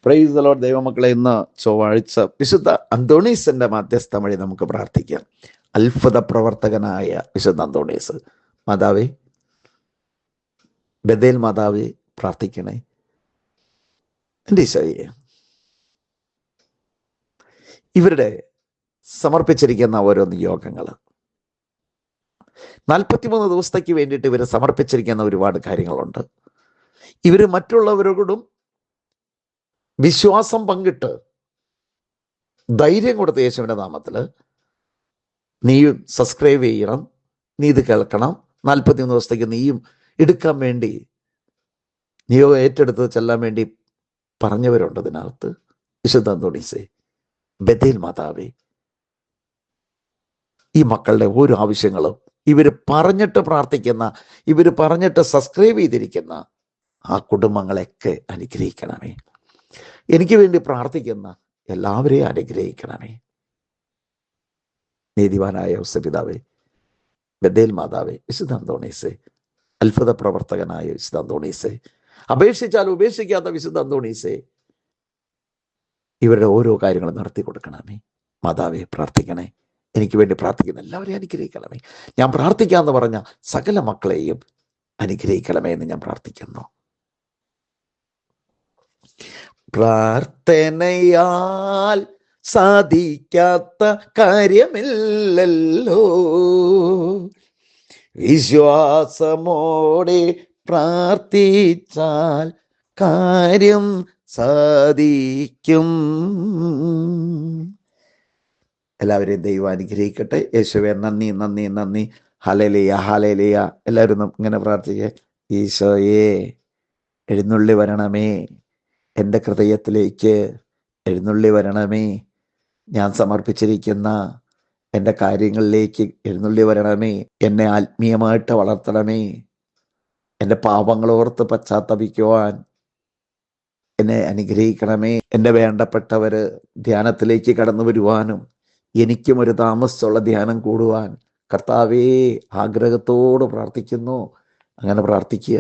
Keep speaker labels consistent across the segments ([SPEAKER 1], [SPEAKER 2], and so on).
[SPEAKER 1] Praise the Lord. ദൈവമക്കളെ, ഇന്ന് ചൊവ്വാഴ്ച വിശുദ്ധ അന്തോണീസിന്റെ മാധ്യസ്ഥം വഴി നമുക്ക് പ്രാർത്ഥിക്കാം. അത്ഭുത പ്രവർത്തകനായ വിശുദ്ധ അന്തോണീസ് മാതാവേ, ബഥേൽ മാതാവേ, പ്രാർത്ഥിക്കണേ. എൻ്റെ ഈശോയെ, ഇവരുടെ സമർപ്പിച്ചിരിക്കുന്ന ഓരോ നിയോഗങ്ങൾ 43 ദിവസത്തേക്ക് വേണ്ടിയിട്ട് ഇവർ സമർപ്പിച്ചിരിക്കുന്ന ഒരുപാട് കാര്യങ്ങളുണ്ട്. ഇവർ മറ്റുള്ളവരോടും വിശ്വാസം പങ്കിട്ട് ധൈര്യം കൊടുത്ത യേശുവിൻ്റെ നാമത്തിൽ നീയും സബ്സ്ക്രൈബ് ചെയ്യണം, നീ ഇത് കേൾക്കണം, 43 ദിവസത്തേക്ക് നീയും എടുക്കാൻ വേണ്ടി നിയോഗം ഏറ്റെടുത്ത് ചെല്ലാൻ വേണ്ടി പറഞ്ഞവരുണ്ട്. ഇതിനകത്ത് വിശുദ്ധ അന്തോണീസേ, ബഥേൽ മാതാവേ, ഈ മക്കളുടെ ഓരോ ആവശ്യങ്ങളും ഇവർ പറഞ്ഞിട്ട് പ്രാർത്ഥിക്കുന്ന, ഇവർ പറഞ്ഞിട്ട് സബ്സ്ക്രൈബ് ചെയ്തിരിക്കുന്ന ആ കുടുംബങ്ങളെയൊക്കെ അനുഗ്രഹിക്കണമേ. എനിക്ക് വേണ്ടി പ്രാർത്ഥിക്കുന്ന എല്ലാവരെയും അനുഗ്രഹിക്കണമേ. നീതിവാനായ ഔസപിതാവേ, ബഥേൽ മാതാവേ, വിശുദ്ധ അന്തോണീസേ, അത്ഭുത പ്രവർത്തകനായ വിശുദ്ധ അന്തോണീസേ, അപേക്ഷിച്ചാൽ ഉപേക്ഷിക്കാത്ത വിശുദ്ധ അന്തോണീസേ, ഇവരുടെ ഓരോ കാര്യങ്ങളും നടത്തി കൊടുക്കണമേ. മാതാവേ, പ്രാർത്ഥിക്കണേ. എനിക്ക് വേണ്ടി പ്രാർത്ഥിക്കുന്ന എല്ലാവരെയും അനുഗ്രഹിക്കണമേ. ഞാൻ പ്രാർത്ഥിക്കാമെന്ന് പറഞ്ഞ സകല മക്കളെയും അനുഗ്രഹിക്കണമേ എന്ന് ഞാൻ പ്രാർത്ഥിക്കുന്നു. പ്രാർത്ഥനയാൽ സാധിക്കാത്ത കാര്യമില്ലല്ലോ, വിശ്വാസമോടെ പ്രാർത്ഥിച്ചാൽ കാര്യം സാധിക്കും. എല്ലാവരെയും ദൈവം അനുഗ്രഹിക്കട്ടെ. യേശുവേ, നന്ദി നന്ദി നന്ദി. Hallelujah hallelujah. എല്ലാവരും ഇങ്ങനെ പ്രാർത്ഥിക്കേ. ഈശോയെ, എഴുന്നള്ളി വരണമേ, എൻ്റെ ഹൃദയത്തിലേക്ക് എഴുന്നള്ളി വരണമേ. ഞാൻ സമർപ്പിച്ചിരിക്കുന്ന എൻ്റെ കാര്യങ്ങളിലേക്ക് എഴുന്നള്ളി വരണമേ. എന്നെ ആത്മീയമായിട്ട് വളർത്തണമേ. എൻ്റെ പാപങ്ങളോർത്ത് പശ്ചാത്തപിക്കുവാൻ എന്നെ അനുഗ്രഹിക്കണമേ. എൻ്റെ വേണ്ടപ്പെട്ടവര് ധ്യാനത്തിലേക്ക് കടന്നു വരുവാനും എനിക്കും ഒരു താമസമുള്ള ധ്യാനം കൂടുവാൻ കർത്താവേ ആഗ്രഹത്തോട് പ്രാർത്ഥിക്കുന്നു. അങ്ങനെ പ്രാർത്ഥിക്കുക.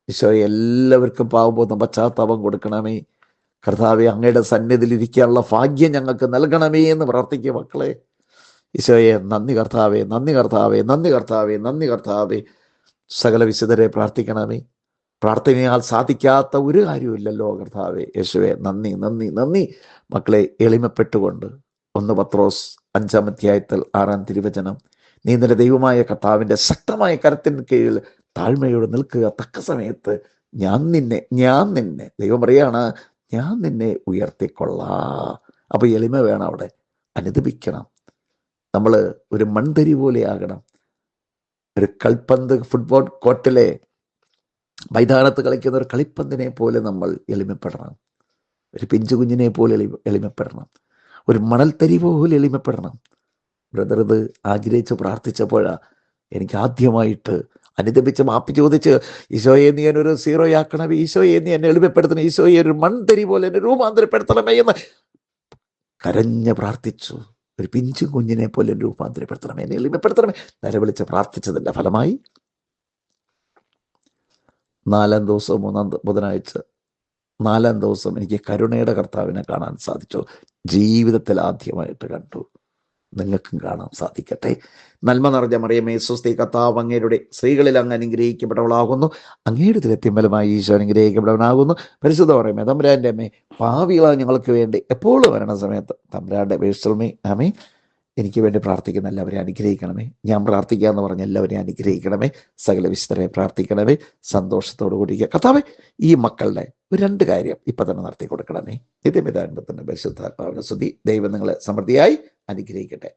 [SPEAKER 1] ഈശോയെ, എല്ലാവർക്കും പാവബോധം പശ്ചാത്താപം കൊടുക്കണമേ. കർത്താവെ, അങ്ങയുടെ സന്നിധിയിൽ ഇരിക്കാനുള്ള ഭാഗ്യം ഞങ്ങൾക്ക് നൽകണമേ എന്ന് പ്രാർത്ഥിക്കുക മക്കളെ. ഈശോയെ, നന്ദി കർത്താവേ, നന്ദി കർത്താവേ, നന്ദി കർത്താവേ, നന്ദി കർത്താവേ. സകല വിശുദ്ധരെ പ്രാർത്ഥിക്കണമേ. പ്രാർത്ഥനയാൽ സാധിക്കാത്ത ഒരു കാര്യമില്ലല്ലോ കർത്താവേ. യേശുവേ, നന്ദി നന്ദി നന്ദി. മക്കളെ, എളിമപ്പെട്ടുകൊണ്ട് 1 പത്രോസ് 5-ാം അധ്യായത്തിൽ 6-ാം തിരുവചനം, നീ നിന്റെ ദൈവമായ കർത്താവിൻ്റെ ശക്തമായ കരത്തിന് കീഴിൽ താഴ്മയോട് നിൽക്കുക. തക്ക സമയത്ത് ഞാൻ നിന്നെ ദൈവം പറയാണ്, ഞാൻ നിന്നെ ഉയർത്തിക്കൊള്ളാ. അപ്പൊ എളിമ വേണം, അവിടെ അനുദപിക്കണം. നമ്മൾ ഒരു മൺതരി പോലെ ആകണം. ഒരു കളിപ്പന്ത് ഫുട്ബോൾ കോർട്ടിലെ മൈതാനത്ത് കളിക്കുന്ന ഒരു കളിപ്പന്തിനെ പോലെ നമ്മൾ എളിമപ്പെടണം. ഒരു പിഞ്ചു കുഞ്ഞിനെ പോലെ എളിമപ്പെടണം. ഒരു മണൽത്തരി പോലെ എളിമപ്പെടണം. ബ്രദർ ഇത് ആഗ്രഹിച്ച് പ്രാർത്ഥിച്ചപ്പോഴാ എനിക്ക് ആദ്യമായിട്ട് അനുദപിച്ച് മാപ്പി ചോദിച്ച്, ഈശോയെ, നീ എന്നെ ഒരു സീറോയാക്കണമേ, ഈശോയെ, നീ എന്നെ എളിമപ്പെടുത്തണം, ഈശോയെ, ഒരു മൺതരി പോലെ എന്നെ രൂപാന്തരപ്പെടുത്തണമേ എന്ന് കരഞ്ഞ് പ്രാർത്ഥിച്ചു. ഒരു പിഞ്ചു കുഞ്ഞിനെ പോലെ രൂപാന്തരപ്പെടുത്തണമേ, എന്നെ എളിമപ്പെടുത്തണമേ. നിലവിളിച്ച് പ്രാർത്ഥിച്ചതിൻ്റെ ഫലമായി 4-ാം ദിവസം ബുധനാഴ്ച 4-ാം ദിവസം എനിക്ക് കരുണയുടെ കർത്താവിനെ കാണാൻ സാധിച്ചു. ജീവിതത്തിൽ ആദ്യമായിട്ട് കണ്ടു. നിങ്ങൾക്കും കാണാൻ സാധിക്കട്ടെ. നന്മ നിറഞ്ഞ മറിയമേ, സ്വസ്തി, കർത്താവ് അങ്ങയുടെ സ്ത്രീകളിൽ അങ്ങ് അനുഗ്രഹിക്കപ്പെട്ടവളാകുന്നു. അങ്ങയുടെ തിരത്തിമ്പലമായി ഈശോ അനുഗ്രഹിക്കപ്പെട്ടവനാകുന്നു. പരിശുദ്ധ മറിയമേ, തമ്പുരാന്റെ അമ്മേ, പാപികളായ ഞങ്ങൾക്ക് വേണ്ടി എപ്പോഴും വരണ സമയത്ത് തമ്പുരാന്റെ അപേക്ഷിച്ചമേ. ആമേ. എനിക്ക് വേണ്ടി പ്രാർത്ഥിക്കുന്ന എല്ലാവരെയും അനുഗ്രഹിക്കണമേ. ഞാൻ പ്രാർത്ഥിക്കാന്ന് പറഞ്ഞ എല്ലാവരെയും അനുഗ്രഹിക്കണമേ. സകല വിശുദ്ധരെ പ്രാർത്ഥിക്കണമേ. സന്തോഷത്തോടു കൂടി കർത്താവേ, ഈ മക്കളുടെ 2 കാര്യം ഇപ്പൊ തന്നെ നടത്തി കൊടുക്കണമേ. നിത്യപിതാവിന്റെ പരിശുദ്ധാത്മാവിന്റെ സ്തുതി. ദൈവം നിങ്ങളെ സമൃദ്ധിയായി അനുഗ്രഹിക്കട്ടെ.